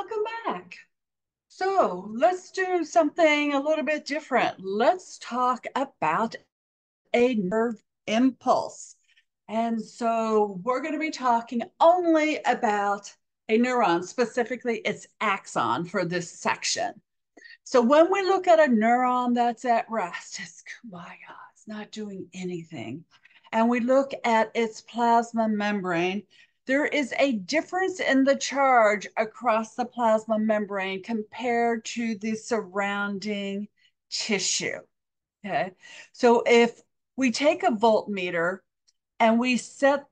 Welcome back. So let's do something a little bit different. Let's talk about a nerve impulse. And so we're going to be talking only about a neuron, specifically its axon for this section. So when we look at a neuron that's at rest, it's kumbaya, it's not doing anything. And we look at its plasma membrane, there is a difference in the charge across the plasma membrane compared to the surrounding tissue. Okay. So if we take a voltmeter and we set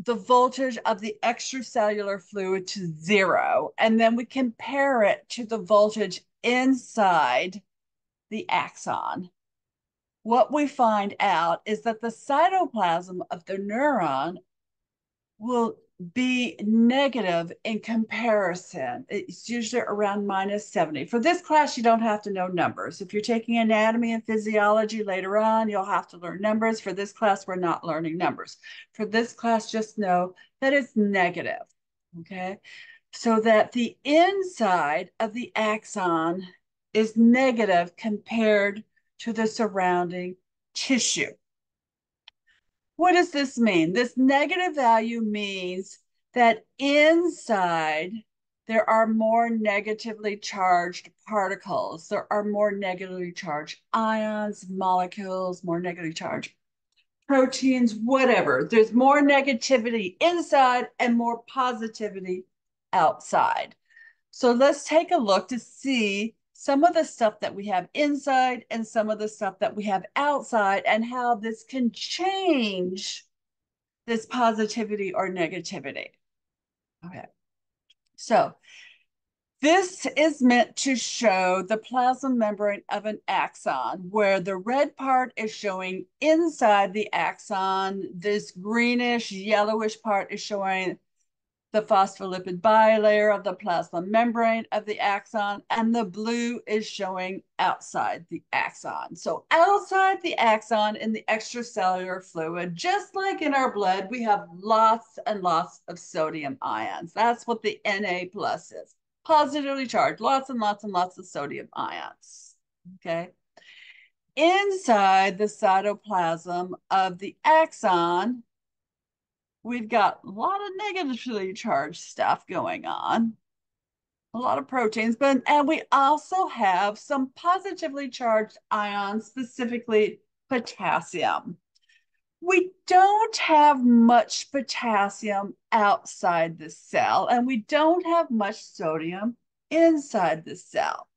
the voltage of the extracellular fluid to zero, and then we compare it to the voltage inside the axon, what we find out is that the cytoplasm of the neuron will be negative in comparison. It's usually around minus 70. For this class, you don't have to know numbers. If you're taking anatomy and physiology later on, you'll have to learn numbers. For this class, we're not learning numbers. For this class, just know that it's negative, okay? So that the inside of the axon is negative compared to the surrounding tissue. What does this mean? This negative value means that inside there are more negatively charged particles. There are more negatively charged ions, molecules, more negatively charged proteins, whatever. There's more negativity inside and more positivity outside. So let's take a look to see some of the stuff that we have inside and some of the stuff that we have outside and how this can change this positivity or negativity. Okay. So this is meant to show the plasma membrane of an axon, where the red part is showing inside the axon. This greenish, yellowish part is showing the phospholipid bilayer of the plasma membrane of the axon, and the blue is showing outside the axon. So outside the axon in the extracellular fluid, just like in our blood, we have lots and lots of sodium ions. That's what the Na plus is. Positively charged, lots and lots and lots of sodium ions. Okay. Inside the cytoplasm of the axon, we've got a lot of negatively charged stuff going on, a lot of proteins, and we also have some positively charged ions, specifically potassium. We don't have much potassium outside the cell, and we don't have much sodium inside the cell.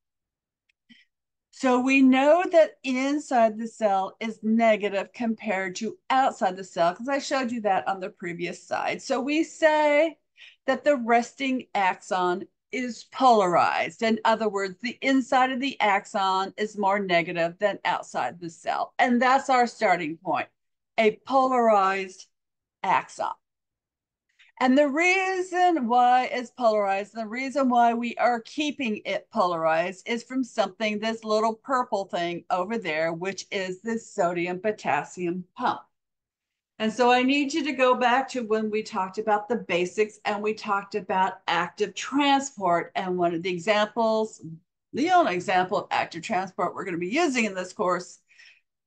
So we know that inside the cell is negative compared to outside the cell, because I showed you that on the previous slide. So we say that the resting axon is polarized. In other words, the inside of the axon is more negative than outside the cell. And that's our starting point, a polarized axon. And the reason why it's polarized, the reason why we are keeping it polarized is from something, this little purple thing over there, which is this sodium potassium pump. And so I need you to go back to when we talked about the basics and we talked about active transport. And one of the examples, the only example of active transport we're going to be using in this course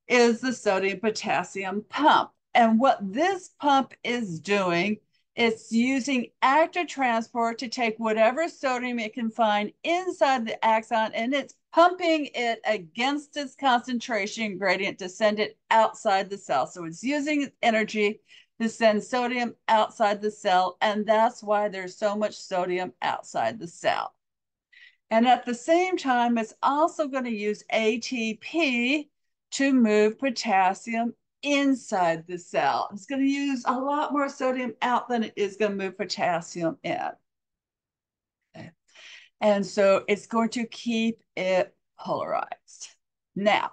is the sodium potassium pump. And what this pump is doing, it's using active transport to take whatever sodium it can find inside the axon, and it's pumping it against its concentration gradient to send it outside the cell. So it's using energy to send sodium outside the cell, and that's why there's so much sodium outside the cell. And at the same time, it's also going to use ATP to move potassium inside the cell. It's going to use a lot more sodium out than it is going to move potassium in. Okay. And so it's going to keep it polarized. Now,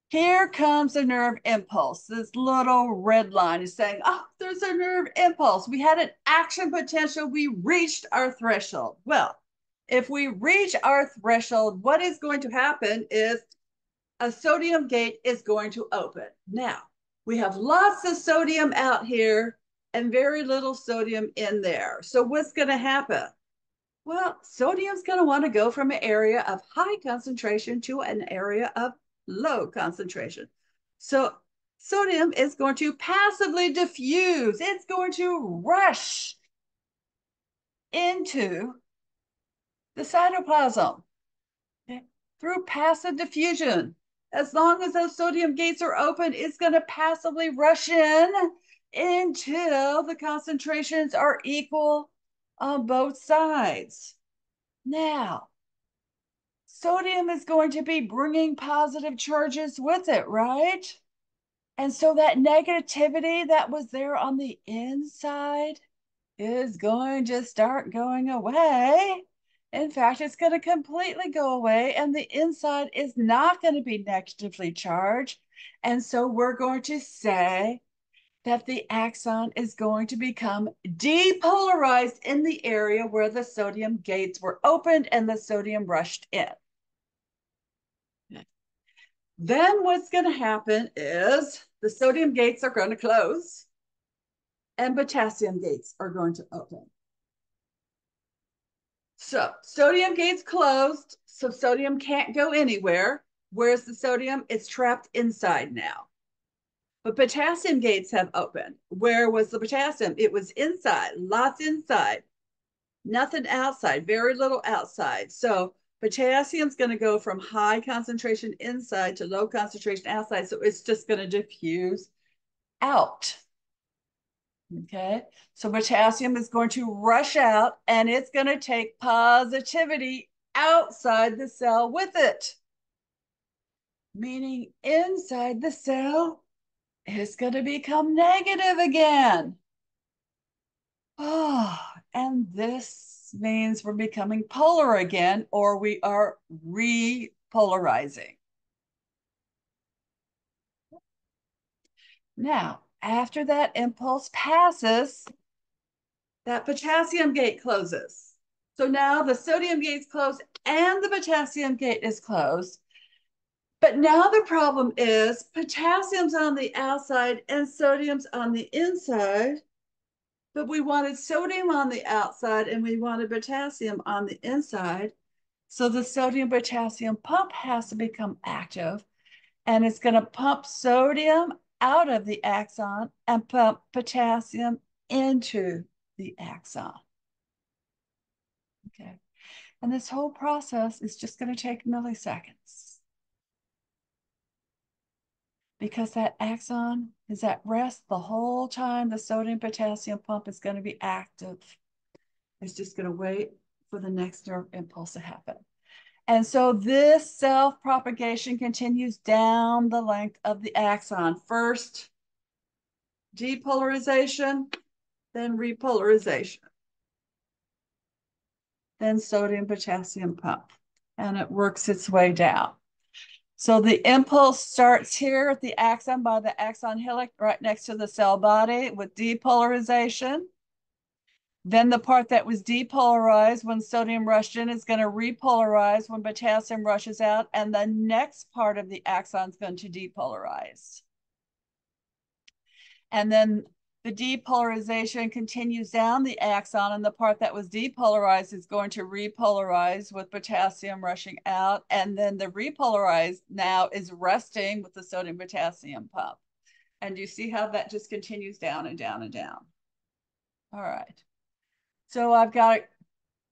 here comes a nerve impulse. This little red line is saying, oh, there's a nerve impulse. We had an action potential. We reached our threshold. Well, if we reach our threshold, what is going to happen is a sodium gate is going to open. Now, we have lots of sodium out here and very little sodium in there. So what's going to happen? Well, sodium's going to want to go from an area of high concentration to an area of low concentration. So sodium is going to passively diffuse. It's going to rush into the cytoplasm, okay, through passive diffusion. As long as those sodium gates are open, it's going to passively rush in until the concentrations are equal on both sides. Now, sodium is going to be bringing positive charges with it, right? And so that negativity that was there on the inside is going to start going away. In fact, it's going to completely go away, and the inside is not going to be negatively charged. And so we're going to say that the axon is going to become depolarized in the area where the sodium gates were opened and the sodium rushed in. Then what's going to happen is the sodium gates are going to close and potassium gates are going to open. So sodium gates closed, so sodium can't go anywhere. Where's the sodium? It's trapped inside now. But potassium gates have opened. Where was the potassium? It was inside, lots inside, nothing outside, very little outside. So potassium's going to go from high concentration inside to low concentration outside. So it's just going to diffuse out. Okay, so potassium is going to rush out and it's going to take positivity outside the cell with it, meaning inside the cell it's going to become negative again. Oh, and this means we're becoming polar again, or we are repolarizing. Now, after that impulse passes, that potassium gate closes. So now the sodium gate's closed and the potassium gate is closed. But now the problem is potassium's on the outside and sodium's on the inside. But we wanted sodium on the outside and we wanted potassium on the inside. So the sodium potassium pump has to become active, and it's going to pump sodium out of the axon and pump potassium into the axon. Okay. And this whole process is just going to take milliseconds because that axon is at rest the whole time the sodium potassium pump is going to be active. It's just going to wait for the next nerve impulse to happen. And so this self-propagation continues down the length of the axon. First, depolarization, then repolarization, then sodium potassium pump, and it works its way down. So the impulse starts here at the axon by the axon hillock right next to the cell body with depolarization. Then the part that was depolarized when sodium rushed in is going to repolarize when potassium rushes out, and the next part of the axon is going to depolarize. And then the depolarization continues down the axon, and the part that was depolarized is going to repolarize with potassium rushing out. And then the repolarized now is resting with the sodium potassium pump. And you see how that just continues down and down and down. All right. So I've got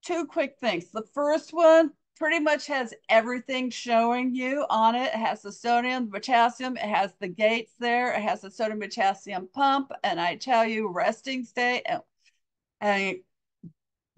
two quick things. The first one pretty much has everything showing you on it. It has the sodium, the potassium, it has the gates there, it has the sodium potassium pump, and I tell you resting state, and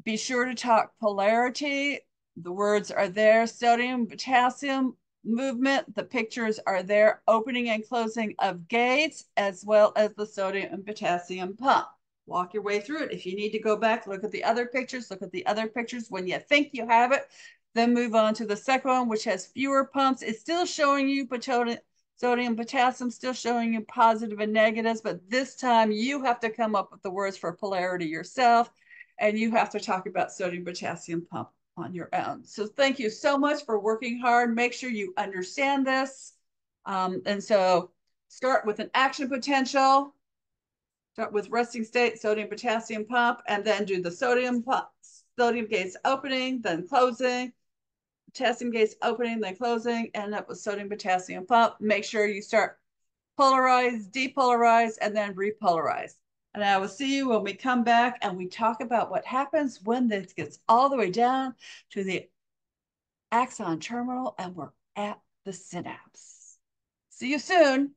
be sure to talk polarity. The words are there, sodium, potassium movement, the pictures are there, opening and closing of gates, as well as the sodium and potassium pump. Walk your way through it. If you need to go back, look at the other pictures, look at the other pictures. When you think you have it, then move on to the second one, which has fewer pumps. It's still showing you sodium, potassium, still showing you positive and negatives, but this time you have to come up with the words for polarity yourself, and you have to talk about sodium, potassium pump on your own. So thank you so much for working hard. Make sure you understand this. And so start with an action potential. Start with resting state, sodium potassium pump, and then do the sodium pump, sodium gates opening, then closing, potassium gates opening, then closing, end up with sodium potassium pump. Make sure you start polarize, depolarize, and then repolarize. And I will see you when we come back and we talk about what happens when this gets all the way down to the axon terminal and we're at the synapse. See you soon.